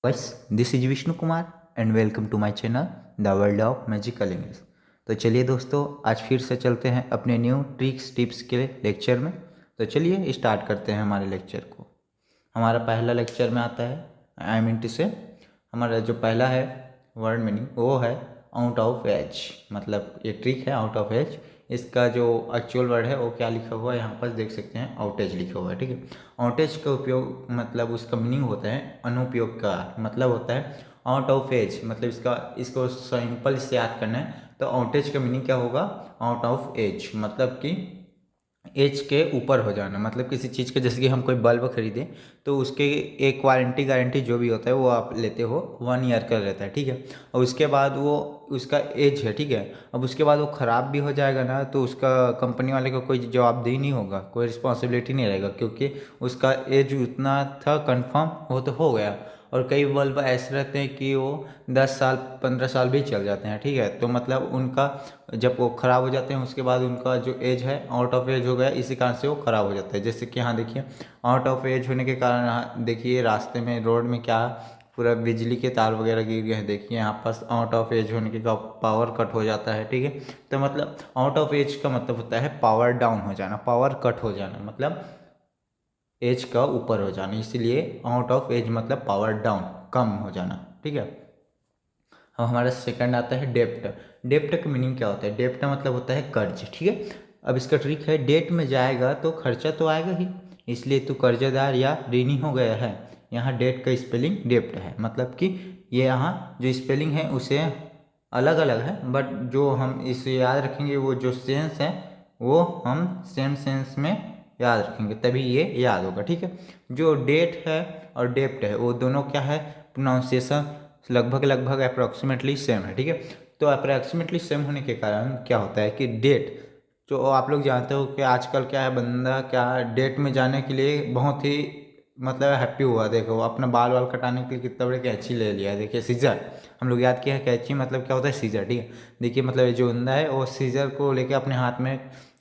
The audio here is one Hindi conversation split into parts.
बस this is Vishnu Kumar and welcome to my channel the world of magical English. तो चलिए दोस्तों, आज फिर से चलते हैं अपने न्यू ट्रिक्स टिप्स के लेक्चर में। तो चलिए स्टार्ट करते हैं हमारे लेक्चर को। हमारा पहला लेक्चर में आता है आई मीन टू से हमारा जो पहला है वर्ड मीनिंग वो है आउट ऑफ एज। मतलब ये ट्रिक है आउट ऑफ एज। इसका जो एक्चुअल वर्ड है वो क्या लिखा हुआ है यहाँ पर देख सकते हैं, आउटेज लिखा हुआ है। ठीक है, आउटेज का उपयोग मतलब उसका मीनिंग होता है अनुपयोग का, मतलब होता है आउट ऑफ एज। मतलब इसको सिंपल से याद करना है तो आउटेज का मीनिंग क्या होगा, आउट ऑफ एज मतलब कि एज के ऊपर हो जाना। मतलब किसी चीज़ के जैसे कि हम कोई बल्ब खरीदें तो उसके एक वारंटी गारंटी जो भी होता है वो आप लेते हो 1 ईयर का रहता है। ठीक है, और उसके बाद वो उसका एज है। ठीक है, अब उसके बाद वो ख़राब भी हो जाएगा ना तो उसका कंपनी वाले को कोई जवाबदेही नहीं होगा, कोई रिस्पॉन्सिबिलिटी नहीं रहेगा, क्योंकि उसका एज उतना था कंफर्म, वो तो हो गया। और कई बल्ब ऐसे रहते हैं कि वो 10 साल 15 साल भी चल जाते हैं। ठीक है, तो मतलब उनका जब वो ख़राब हो जाते हैं उसके बाद उनका जो एज है आउट ऑफ एज हो गया, इसी कारण से वो ख़राब हो जाता है। जैसे कि यहाँ देखिए, आउट ऑफ एज होने के कारण यहाँ देखिए रास्ते में रोड में क्या पूरा बिजली के तार वगैरह गिर गए हैं। देखिए यहाँ पास आउट ऑफ एज होने के का पावर कट हो जाता है। ठीक है, तो मतलब आउट ऑफ एज का मतलब होता है पावर डाउन हो जाना, पावर कट हो जाना, मतलब एज का ऊपर हो जाना। इसीलिए आउट ऑफ एज मतलब पावर डाउन, कम हो जाना। ठीक है, अब हमारा सेकंड आता है डेप्ट। डेप्ट का मीनिंग क्या होता है, डेप्ट मतलब होता है कर्ज। ठीक है, अब इसका ट्रिक है डेट में जाएगा तो खर्चा तो आएगा ही, इसलिए तू कर्जदार या ऋणी हो गया है। यहाँ डेट का स्पेलिंग डेप्ट है, मतलब कि ये यहाँ जो स्पेलिंग है उसे अलग अलग है, बट जो हम इसे याद रखेंगे वो जो सेंस है वो हम सेम सेंस में याद रखेंगे, तभी ये याद होगा। ठीक है, जो डेट है और डेप्ट है वो दोनों क्या है, प्रोनाउंसिएशन लगभग लगभग अप्रॉक्सीमेटली सेम है। ठीक है, तो अप्रॉक्सीमेटली सेम होने के कारण क्या होता है कि डेट, जो आप लोग जानते हो कि आजकल क्या है, बंदा क्या डेट में जाने के लिए बहुत ही मतलब हैप्पी हुआ। देखो अपना बाल वाल कटाने के लिए कितना बड़े कैंची ले लिया है। देखिए सीजर, हम लोग याद किया है, कैंची मतलब क्या होता है, सीजर। ठीक है, देखिए मतलब ये जो बंदा है वो सीजर को लेके अपने हाथ में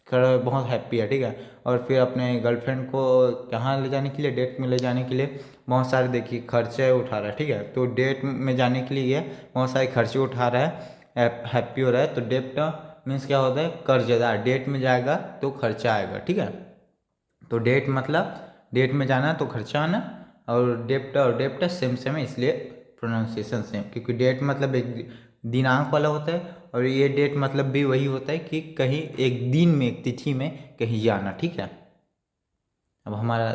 खड़ा बहुत हैप्पी है। ठीक है, और फिर अपने गर्लफ्रेंड को कहाँ ले जाने के लिए, डेट में ले जाने के लिए बहुत सारे देखिए खर्चे उठा रहा है। ठीक है, तो डेट में जाने के लिए ये बहुत सारे खर्चे उठा रहा है, हैप्पी हो रहा है। तो डेप्ट मीन्स क्या होता है, कर्जदार। डेट में जाएगा तो खर्चा आएगा। ठीक है, तो डेट मतलब डेट में जाना तो खर्चा आना, और डेप्ट सेम सेम है, इसलिए प्रोनाउंसिएशन सेम। क्योंकि डेट मतलब एक दिनांक वाला होता है और ये डेट मतलब भी वही होता है कि कहीं एक दिन में, एक तिथि में कहीं जाना। ठीक है, अब हमारा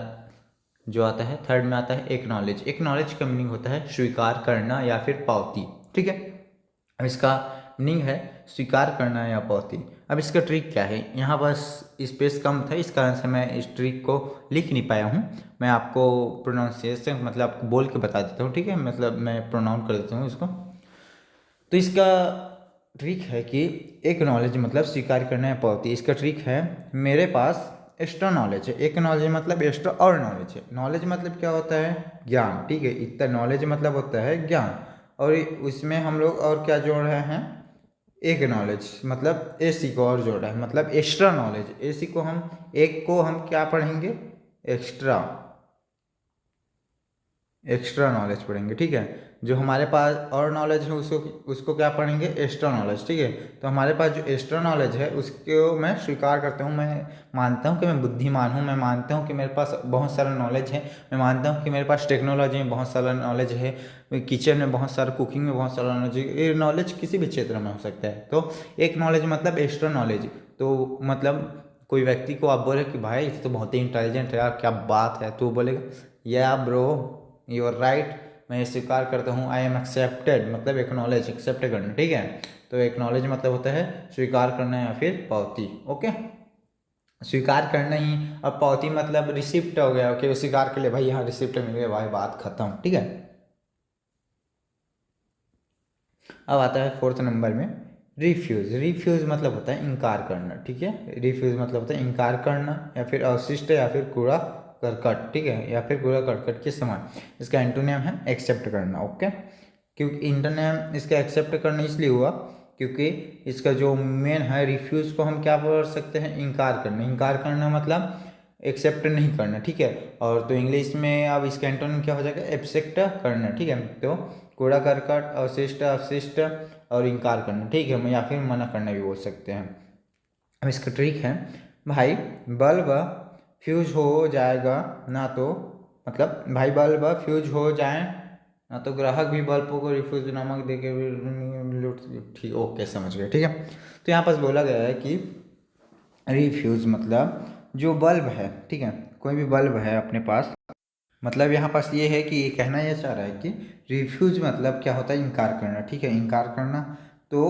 जो आता है थर्ड में आता है एक्नॉलेज। एक्नॉलेज का मीनिंग होता है स्वीकार करना या फिर पावती। ठीक है, अब इसका मीनिंग है स्वीकार करना या पावती। अब इसका ट्रिक क्या है, यहाँ बस स्पेस कम था इस कारण से मैं इस ट्रिक को लिख नहीं पाया हूँ। मैं आपको प्रोनाउंसिएशन मतलब आपको बोल के बता देता हूँ। ठीक है, मतलब मैं प्रोनाउंस कर देता हूँ इसको। तो इसका ट्रिक है कि एक नॉलेज मतलब स्वीकार करना है पावती। इसका ट्रिक है मेरे पास एक्स्ट्रा नॉलेज है। एक नॉलेज मतलब एक्स्ट्रा और नॉलेज है। नॉलेज मतलब क्या होता है, ज्ञान। ठीक है, इतना नॉलेज मतलब होता है ज्ञान, और उसमें हम लोग और क्या जोड़ रहे हैं, एक नॉलेज मतलब एसी को और जोड़ रहा है, मतलब एक्स्ट्रा नॉलेज। एसी को हम एक को हम क्या पढ़ेंगे, एक्स्ट्रा, एक्स्ट्रा नॉलेज पढ़ेंगे। ठीक है, जो हमारे पास और नॉलेज है उसको उसको क्या पढ़ेंगे, एक्स्ट्रा नॉलेज। ठीक है, तो हमारे पास जो एक्स्ट्रा नॉलेज है उसको मैं स्वीकार करता हूँ। मैं मानता हूँ कि मैं बुद्धिमान हूँ, मैं मानता हूँ कि मेरे पास बहुत सारा नॉलेज है, मैं मानता हूँ कि मेरे पास टेक्नोलॉजी में बहुत सारा नॉलेज है, किचन में बहुत सारा, कुकिंग में बहुत सारा नॉलेज है। ये नॉलेज किसी भी क्षेत्र में हो सकता है। तो एक नॉलेज मतलब एक्स्ट्रा नॉलेज। तो मतलब कोई व्यक्ति को आप बोले कि भाई ये तो बहुत ही इंटेलिजेंट है यार, क्या बात है, तो बोलेगा या ब्रो यू आर राइट, मैं स्वीकार करता हूँ, आई एम एक्सेप्टेड, मतलब एक्नॉलेज, एक्सेप्ट करना। ठीक है, तो एक्नॉलेज मतलब होता है स्वीकार करना या फिर पावती। ओके, स्वीकार करना ही। अब पावती मतलब रिसिप्ट हो गया। ओके, स्वीकार के लिए भाई यहाँ रिसिप्ट मिल गया, भाई बात खत्म। ठीक है, अब आता है फोर्थ नंबर में रिफ्यूज़। रिफ्यूज़ मतलब होता है इनकार करना। ठीक है, रिफ्यूज़ मतलब होता है इनकार करना या फिर अवशिष्ट या फिर कूड़ा करकट। ठीक है, या फिर कूड़ा करकट के समान। इसका एंटोनिम है एक्सेप्ट करना। ओके, क्योंकि इंटरनेम इसका एक्सेप्ट करना इसलिए हुआ क्योंकि इसका जो मेन है रिफ्यूज़ को हम क्या बोल सकते हैं, इनकार करना। इनकार करना मतलब एक्सेप्ट नहीं करना, ठीक है। और तो इंग्लिश में अब इसका एंटोनिम क्या हो जाएगा, एक्सेप्ट करना, ठीक है। तो कूड़ा करकट, अवशिष्ट अपशिष्ट और इनकार करना, ठीक है, या फिर मना करना भी बोल सकते हैं। अब इसका ट्रिक है भाई, बल्ब फ्यूज हो जाएगा ना तो, मतलब भाई बल्ब फ्यूज हो जाए ना तो ग्राहक भी बल्ब को रिफ्यूज नमक दे के लूट, ठीक, ओके समझ गए, ठीक है। तो यहाँ पर बोला गया है कि रिफ्यूज मतलब जो बल्ब है, ठीक है, कोई भी बल्ब है अपने पास, मतलब यहाँ पास ये है कि ये कहना यह चाह रहा है कि रिफ्यूज मतलब क्या होता है, इनकार करना, ठीक है, इनकार करना। तो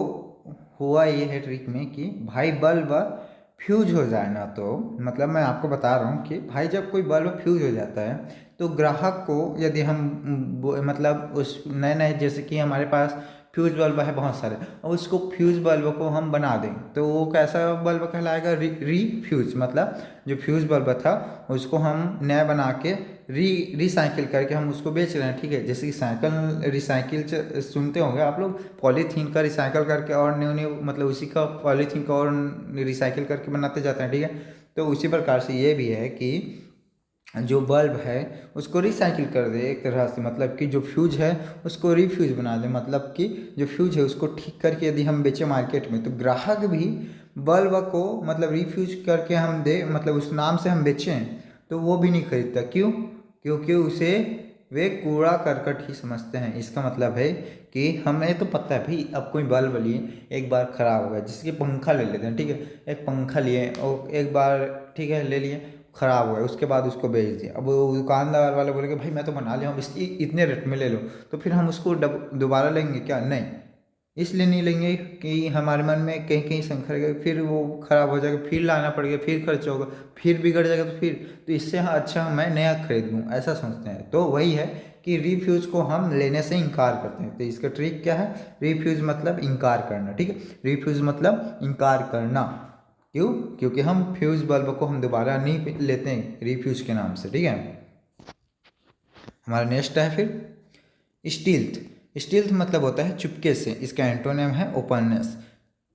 हुआ ये है ट्रिक में कि भाई बल्ब फ्यूज हो जाए ना तो, मतलब मैं आपको बता रहा हूँ कि भाई जब कोई बल्ब फ्यूज हो जाता है तो ग्राहक को यदि हम मतलब उस नए नए, जैसे कि हमारे पास फ्यूज बल्ब है बहुत सारे, और उसको फ्यूज बल्ब को हम बना दें तो वो कैसा बल्ब कहलाएगा, रीफ्यूज, मतलब जो फ्यूज बल्ब था उसको हम नया बना के रिसाइकिल करके हम उसको बेच रहे हैं, ठीक है। जैसे कि साइकिल रिसाइकिल सुनते होंगे आप लोग, पॉलीथीन का रिसाइकिल करके और न्यू न्यू मतलब उसी का पॉलीथीन का और रिसाइकिल करके बनाते जाते हैं, ठीक है। तो उसी प्रकार से ये भी है कि जो बल्ब है उसको रिसाइकिल कर दे एक तरह से, मतलब कि जो फ्यूज है उसको रिफ्यूज बना दे, मतलब कि जो फ्यूज है उसको ठीक करके यदि हम बेचें मार्केट में तो ग्राहक भी बल्ब को मतलब रिफ्यूज करके हम दे, मतलब उस नाम से हम बेचें तो वो भी नहीं खरीदता, क्यों, क्योंकि उसे वे कूड़ा करकट ही समझते हैं। इसका मतलब है कि हमें तो पता है भाई, अब कोई बल्ब लिए एक बार ख़राब हो गया, जैसे कि पंखा ले लेते हैं, ठीक है, एक पंखा लिए और एक बार, ठीक है, ले लिए, ख़राब हुआ है, उसके बाद उसको बेच दिया। अब वो दुकानदार वाले बोले कि भाई मैं तो बना लिया हूँ, इतने रेट में ले लो, तो फिर हम उसको दोबारा लेंगे क्या, नहीं, इसलिए नहीं लेंगे कि हमारे मन में कहीं कहीं शंका रहेगा, फिर वो ख़राब हो जाएगा, फिर लाना पड़ेगा, फिर खर्चा होगा, फिर बिगड़ जाएगा, तो इससे हाँ अच्छा मैं नया खरीद लूँ, ऐसा सोचते हैं। तो वही है कि रिफ्यूज को हम लेने से इनकार करते हैं। तो इसका ट्रिक क्या है, रिफ्यूज मतलब इनकार करना, ठीक है, रिफ्यूज मतलब इनकार करना, क्यों, क्योंकि हम फ्यूज बल्ब को हम दोबारा नहीं लेते हैं रिफ्यूज के नाम से, ठीक है। हमारा नेक्स्ट है फिर स्टील्थ। स्टील्थ मतलब होता है चुपके से, इसका एंटोनिम है ओपननेस,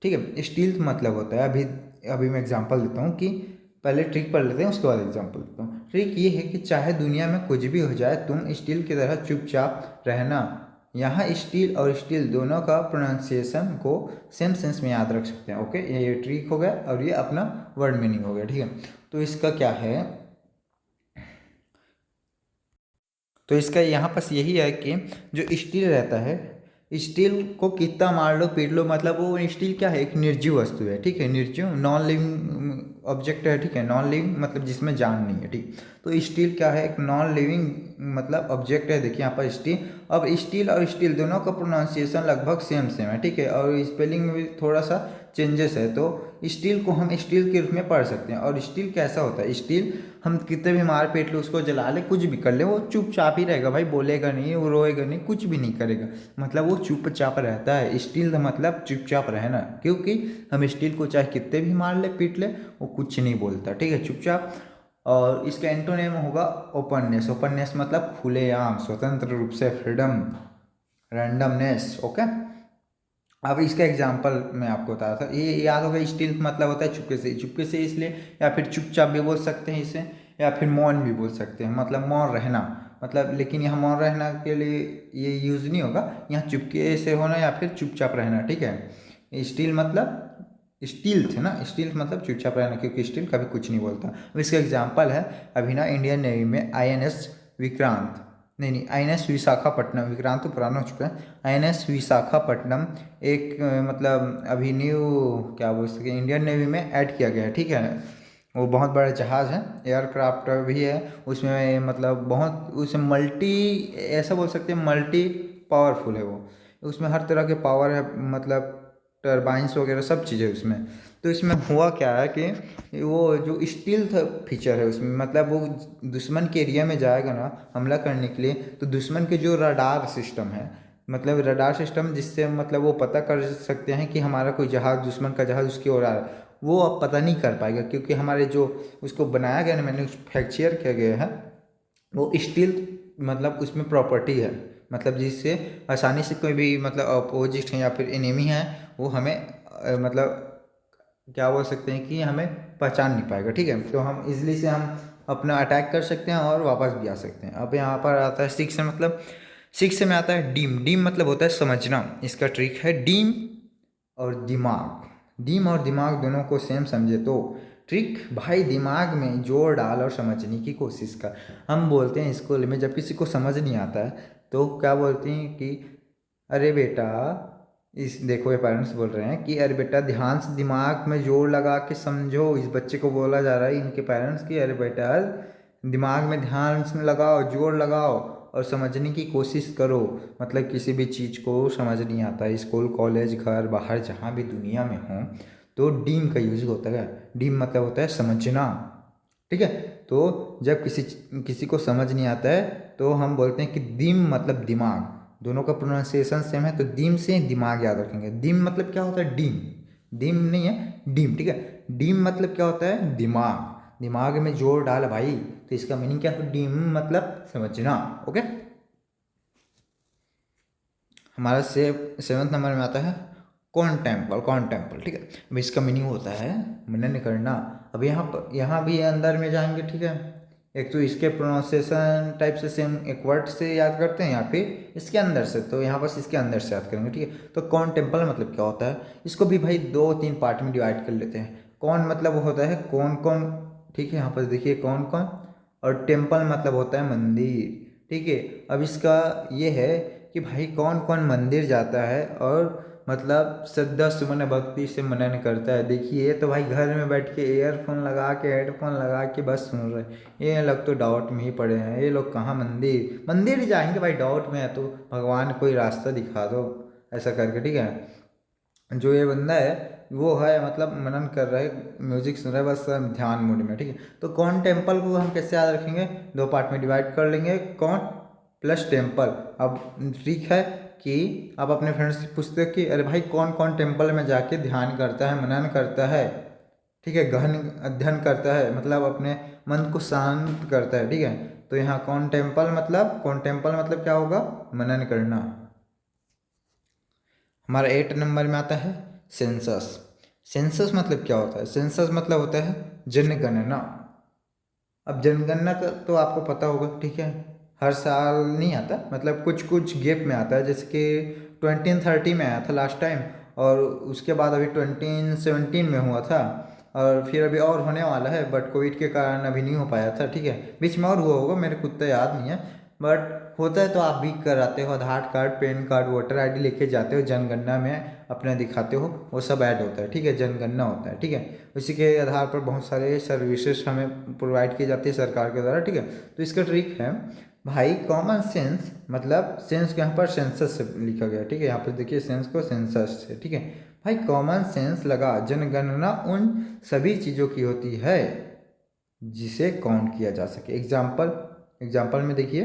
ठीक है। स्टील्थ मतलब होता है, अभी अभी मैं एग्जांपल देता हूँ कि पहले ट्रिक पढ़ लेते हैं उसके बाद एग्जांपल देता हूँ। ट्रिक ये है कि चाहे दुनिया में कुछ भी हो जाए तुम स्टील की तरह चुपचाप रहना। यहाँ स्टील और स्टील दोनों का प्रोनाउंसिएशन को सेम सेंस में याद रख सकते हैं, ओके, ये ट्रिक हो गया और ये अपना वर्ड मीनिंग हो गया, ठीक है। तो इसका क्या है, तो इसका यहाँ पास यही है कि जो स्टील रहता है, स्टील को कितना मार लो पीट लो, मतलब वो स्टील क्या है, एक निर्जीव वस्तु है, ठीक है, निर्जीव नॉन लिविंग ऑब्जेक्ट है, ठीक है, नॉन लिविंग मतलब जिसमें जान नहीं है, ठीक। तो स्टील क्या है, एक नॉन लिविंग मतलब ऑब्जेक्ट है। देखिए यहाँ पर स्टील, अब स्टील और स्टील दोनों का प्रोनाउंसिएशन लगभग सेम सेम है, ठीक है, और स्पेलिंग में भी थोड़ा सा चेंजेस है। तो स्टील को हम स्टील के रूप में पढ़ सकते हैं। और स्टील कैसा होता है, स्टील हम कितने भी मार पीट लो, उसको जला ले, कुछ भी कर ले, वो चुपचाप ही रहेगा भाई, बोलेगा नहीं, वो रोएगा नहीं, कुछ भी नहीं करेगा, मतलब वो चुपचाप रहता है। स्टील मतलब चुपचाप रहना, क्योंकि हम स्टील को चाहे कितने भी मार ले पीट ले वो कुछ नहीं बोलता, ठीक है, चुपचाप। और इसका एंटोनिम होगा ओपननेस। ओपननेस मतलब खुलेआम, स्वतंत्र रूप से, फ्रीडम, रैंडमनेस, ओके। अब इसका एग्जांपल मैं आपको बता रहा था, ये याद होगा, स्टील मतलब होता है चुपके से, चुपके से इसलिए, या फिर चुपचाप भी बोल सकते हैं इसे, या फिर मौन भी बोल सकते हैं, मतलब मौन रहना, मतलब, लेकिन यहाँ मौन रहना के लिए ये यूज़ नहीं होगा, यहाँ चुपके से होना या फिर चुपचाप रहना, ठीक है। स्टील मतलब स्टील थे ना, स्टील मतलब चुपचाप रहना, क्योंकि स्टील कभी कुछ नहीं बोलता। अब इसका एग्जाम्पल है अभी ना इंडियन नेवी में INS विक्रांत, नहीं INS विशाखापट्टनम, विक्रांत तो पुराना हो चुका है, INS विशाखापट्टनम एक मतलब अभी न्यू क्या बोल सकते हैं, इंडियन नेवी में ऐड किया गया है, ठीक है। वो बहुत बड़ा जहाज़ है, एयरक्राफ्ट भी है उसमें, मतलब बहुत उसमें मल्टी, ऐसा बोल सकते हैं मल्टी पावरफुल है वो, उसमें हर तरह के पावर है, मतलब टरबाइंस वगैरह सब चीज़ें उसमें। तो इसमें हुआ क्या है कि वो जो स्टील फीचर है उसमें, मतलब वो दुश्मन के एरिया में जाएगा ना हमला करने के लिए, तो दुश्मन के जो रडार सिस्टम है, मतलब रडार सिस्टम जिससे मतलब वो पता कर सकते हैं कि हमारा कोई जहाज़, दुश्मन का जहाज़ उसकी ओर आ रहा है, वो अब पता नहीं कर पाएगा, क्योंकि हमारे जो उसको बनाया गया ना, मैन्युफैक्चर किया गया है, वो स्टील मतलब उसमें प्रॉपर्टी है, मतलब जिससे आसानी से कोई भी मतलब अपोजिट है या फिर एनिमी है वो हमें मतलब क्या बोल सकते हैं कि हमें पहचान नहीं पाएगा, ठीक है। तो हम इजली से हम अपना अटैक कर सकते हैं और वापस भी आ सकते हैं। अब यहाँ पर आता है सिक्स से, मतलब सिक्स में आता है डीम। डीम मतलब होता है समझना। इसका ट्रिक है डीम और दिमाग। डीम और दिमाग दोनों को सेम समझे तो ट्रिक भाई, दिमाग में जोर डाल और समझने की कोशिश कर। हम बोलते हैं स्कूल में जब किसी को समझ नहीं आता है तो क्या बोलते हैं कि अरे बेटा, इस देखो ये पेरेंट्स बोल रहे हैं कि अरे बेटा ध्यान से दिमाग में जोर लगा के समझो। इस बच्चे को बोला जा रहा है इनके पेरेंट्स की, अरे बेटा दिमाग में ध्यान से लगाओ, जोर लगाओ और समझने की कोशिश करो। मतलब किसी भी चीज़ को समझ नहीं आता है, स्कूल कॉलेज घर बाहर जहाँ भी दुनिया में हो, तो डीम का यूज होता है। डीम मतलब होता है समझना, ठीक है। तो जब किसी किसी को समझ नहीं आता है तो हम बोलते हैं कि दीम मतलब दिमाग। दोनों का प्रोनाउंसिएशन सेम है तो दीम से दिमाग याद रखेंगे। दीम मतलब क्या होता है, डीम। डीम नहीं है, डीम, ठीक है। डीम मतलब क्या होता है, दिमाग। दिमाग में जोर डाल भाई, तो इसका मीनिंग क्या है, डीम मतलब समझना। ओके, हमारा सेवंथ नंबर में आता है कॉन्टेम्पल। कॉन्टेम्पल, ठीक है। अब इसका मीनिंग होता है मनन करना। अब यहाँ भी अंदर में जाएंगे, ठीक है। एक तो इसके प्रोनाउंसिएशन टाइप से सेम एक वर्ड से याद करते हैं या फिर इसके अंदर से, तो यहाँ बस इसके अंदर से याद करेंगे, ठीक है। तो कॉन्टेम्पल मतलब क्या होता है, इसको भी भाई 2-3 पार्ट में डिवाइड कर लेते हैं। कौन मतलब होता है कौन कौन, ठीक है। यहाँ पर देखिए कौन कौन, और टेम्पल मतलब होता है मंदिर, ठीक है। अब इसका ये है कि भाई कौन कौन मंदिर जाता है और मतलब श्रद्धा सुमन भक्ति से मनन करता है। देखिए ये तो भाई घर में बैठ के ईयरफोन लगा के हेडफोन लगा के बस सुन रहे हैं। ये लोग तो डाउट में ही पड़े हैं, ये लोग कहाँ मंदिर मंदिर जाएंगे भाई, डाउट में है तो भगवान कोई रास्ता दिखा दो, ऐसा करके, ठीक है। जो ये बंदा है वो है मतलब मनन कर रहा है, म्यूजिक सुन रहा है, बस ध्यान मूड में, ठीक है। तो कौन टेम्पल को हम कैसे याद रखेंगे, 2 पार्ट में डिवाइड कर लेंगे, कौन प्लस टेम्पल। अब ट्रिक है कि आप अपने फ्रेंड्स से पूछते हो कि अरे भाई कौन कौन टेम्पल में जाके ध्यान करता है, मनन करता है, ठीक है, गहन अध्ययन करता है, मतलब अपने मन को शांत करता है, ठीक है। तो यहाँ कौन टेम्पल मतलब क्या होगा, मनन करना। हमारा 8 नंबर में आता है सेंसस। सेंसस मतलब क्या होता है, सेंसस मतलब होता है जनगणना। अब जनगणना का तो आपको पता होगा, ठीक है। हर साल नहीं आता, मतलब कुछ कुछ गैप में आता है, जैसे कि 2030 में आया था लास्ट टाइम, और उसके बाद अभी 2017 में हुआ था, और फिर अभी और होने वाला है, बट कोविड के कारण अभी नहीं हो पाया था, ठीक है। बीच में और हुआ होगा, मेरे को उतना याद नहीं है, बट होता है तो आप भी कराते हो। Aadhaar card, PAN card, voter ID लेके जाते हो जनगणना में, अपना दिखाते हो, वो सब ऐड होता है, ठीक है, जनगणना होता है, ठीक है। इसी के आधार पर बहुत सारे सर्विसेज हमें प्रोवाइड की जाती है सरकार के द्वारा, ठीक है। तो इसका ट्रिक है भाई कॉमन सेंस, मतलब सेंस यहाँ पर सेंसस से लिखा गया है, ठीक है। यहाँ पर देखिए सेंस को सेंसस से, ठीक है। भाई कॉमन सेंस लगा, जनगणना उन सभी चीज़ों की होती है जिसे काउंट किया जा सके। एग्जाम्पल में देखिए,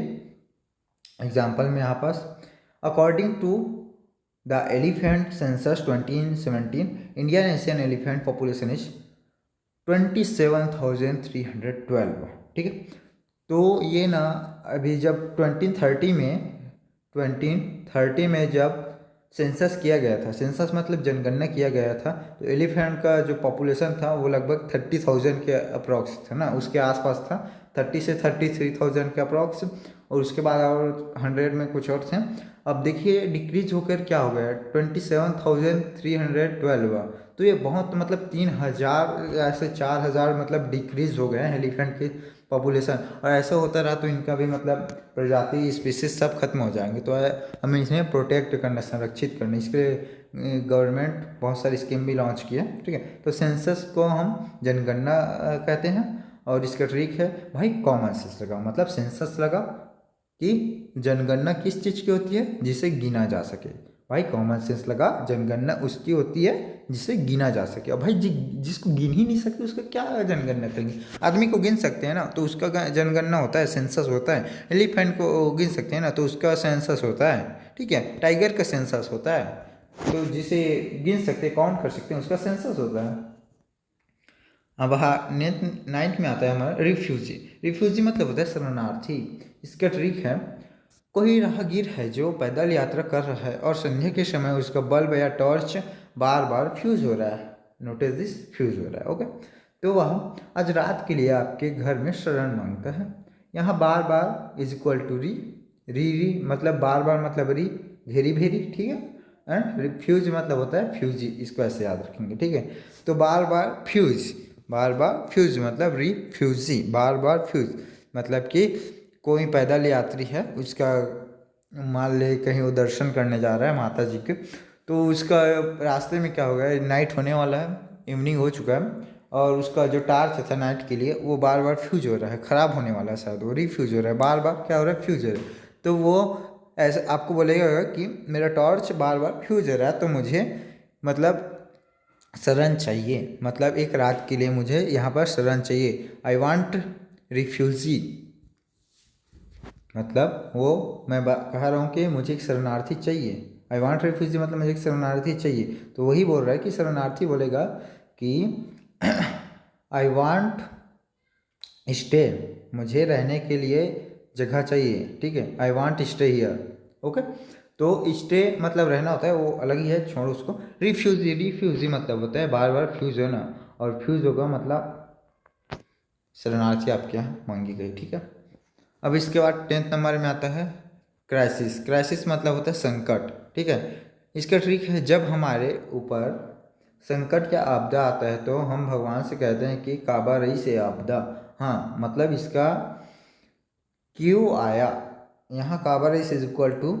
एग्जाम्पल में यहाँ पास according to the elephant census 2017 Indian Asian elephant population is 27,312, ठीक है। तो ये ना अभी जब 2030 में जब सेंसस किया गया था, सेंसस मतलब जनगणना किया गया था, तो एलिफेंट का जो पॉपुलेशन था वो लगभग 30,000 के अप्रॉक्स था ना, उसके आसपास था, 30 से 33,000 के अप्रॉक्स, और उसके बाद और 100 में कुछ और थे। अब देखिए डिक्रीज होकर क्या हो गया, 27,312। तो ये बहुत मतलब 3,000 ऐसे 4,000 मतलब डिक्रीज हो गए हैं एलिफेंट के पॉपुलेशन, और ऐसा होता रहा तो इनका भी मतलब प्रजाति स्पीसीज सब खत्म हो जाएंगे। तो हमें इन्हें प्रोटेक्ट करना, संरक्षित करना, इसके लिए गवर्नमेंट बहुत सारी स्कीम भी लॉन्च किया, ठीक है। तो सेंसस को हम जनगणना कहते हैं, और इसका ट्रिक है भाई कॉमन सेंस लगा, मतलब सेंसस लगा कि जनगणना किस चीज़ की होती है, जिसे गिना जा सके। भाई कॉमन सेंस लगा, जनगणना उसकी होती है जिसे गिना जा सके। और भाई जिसको गिन ही नहीं सकते उसका क्या जनगणना करेंगे। आदमी को गिन सकते हैं ना तो उसका जनगणना होता है, सेंसस होता है। एलिफेंट को गिन सकते हैं ना तो उसका सेंसस होता है, ठीक है। टाइगर का सेंसस होता है, तो जिसे गिन सकते काउंट कर सकते हैं उसका सेंसस होता है। अब नाइन्थ में आता है हमारा रिफ्यूजी। रिफ्यूजी मतलब होता है शरणार्थी। इसका ट्रिक है कोई राहगीर है जो पैदल यात्रा कर रहा है और संध्या के समय उसका बल्ब या टॉर्च बार बार फ्यूज हो रहा है। नोटिस दिस, फ्यूज हो रहा है, ओके। तो वह आज रात के लिए आपके घर में शरण मांगता है। यहाँ बार बार is equal to re, re मतलब बार बार मतलब री, भेरी भेरी, ठीक है। एंड रिफ्यूज मतलब होता है फ्यूजी, इसको ऐसे याद रखेंगे, ठीक है। तो बार बार फ्यूज, बार बार फ्यूज मतलब रिफ्यूजी, बार बार फ्यूज मतलब कि कोई पैदल यात्री है, उसका मान ले कहीं वो दर्शन करने जा रहा है माता जी के, तो उसका रास्ते में क्या हो गया, नाइट होने वाला है, इवनिंग हो चुका है, और उसका जो टार्च था नाइट के लिए वो बार बार फ्यूज हो रहा है, ख़राब होने वाला है, शायद वो रिफ्यूज हो रहा है, बार बार क्या हो रहा है, फ्यूज हो रहा है। तो वो ऐसे आपको बोलेगा कि मेरा टॉर्च बार बार फ्यूज हो रहा है, तो मुझे मतलब शरण चाहिए, मतलब एक रात के लिए मुझे यहाँ पर शरण चाहिए। आई वॉन्ट रिफ्यूजी, मतलब वो मैं कह रहा हूँ कि मुझे एक शरणार्थी चाहिए। आई वॉन्ट रिफ्यूजी मतलब मुझे एक शरणार्थी चाहिए। तो वही बोल रहा है कि शरणार्थी बोलेगा कि आई वॉन्ट स्टे, मुझे रहने के लिए जगह चाहिए, ठीक है। I want stay here, okay. तो स्टे मतलब रहना होता है, वो अलग ही है, छोड़ो उसको। रिफ्यूजी, रिफ्यूजी मतलब होता है बार बार फ्यूज होना, और फ्यूज होगा मतलब शरणार्थी आपके यहाँ मांगी गई, ठीक है। अब इसके बाद 10th नंबर में आता है क्राइसिस। क्राइसिस मतलब होता है संकट, ठीक है। इसका ट्रिक है, जब हमारे ऊपर संकट या आपदा आता है तो हम भगवान से कहते हैं कि काबा रही से आपदा। हाँ, मतलब इसका क्यों आया, यहाँ काबा रही is equal to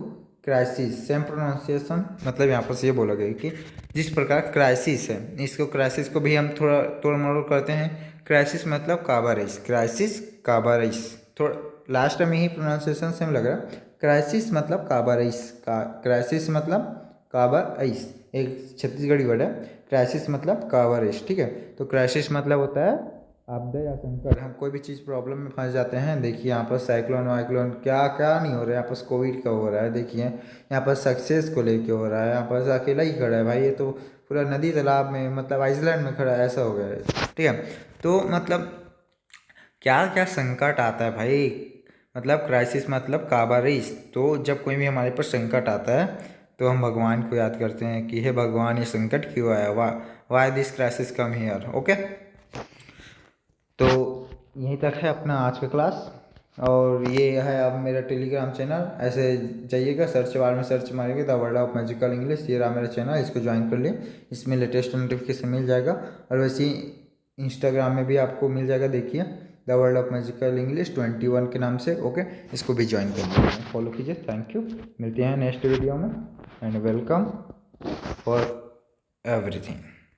crisis, same pronunciation, मतलब यहाँ पर से ये बोला गया कि जिस प्रकार क्राइसिस है, इसको क्राइसिस को भी हम थोड़ा तोड़ मरोड़ करते हैं। क्राइसिस मतलब काबा रईस, क्राइसिस काबा रईस, थोड़ा लास्ट में ही प्रोनाउंसिएशन सेम लग रहा है। क्राइसिस मतलब काबा रईस का, क्राइसिस मतलब काबा रईस, एक छत्तीसगढ़ी वर्ड है। क्राइसिस मतलब काबा रईस, ठीक है। तो क्राइसिस मतलब होता है आपदा या संकट, हम कोई भी चीज़ प्रॉब्लम में फंस जाते हैं। देखिए यहाँ पर साइक्लोन वाइक्लोन क्या क्या नहीं हो रहा है, यहाँ पर कोविड का हो रहा है, देखिए यहाँ पर सक्सेस को लेके हो रहा है, यहाँ पर अकेला ही खड़ा है भाई, ये तो पूरा नदी तालाब में मतलब आइसलैंड में खड़ा है, ऐसा हो गया है, ठीक है। तो मतलब क्या क्या संकट आता है भाई, मतलब क्राइसिस मतलब काबा रईस। तो जब कोई भी हमारे पर संकट आता है तो हम भगवान को याद करते हैं कि हे भगवान ये संकट क्यों आया, why this crisis come here, okay. तो यहीं तक है अपना आज का क्लास, और ये है अब मेरा टेलीग्राम चैनल, ऐसे जाइएगा सर्च बार में सर्च मारिएगा the world of magical English, ये रहा मेरा चैनल, इसको ज्वाइन कर लिए, इसमें लेटेस्ट नोटिफिकेशन मिल जाएगा। और वैसे ही इंस्टाग्राम में भी आपको मिल जाएगा, देखिए the world of magical English 21 के नाम से, ओके। इसको भी ज्वाइन कर लीजिए, फॉलो कीजिए। थैंक यू, मिलते हैं नेक्स्ट वीडियो में, एंड वेलकम फॉर एवरीथिंग।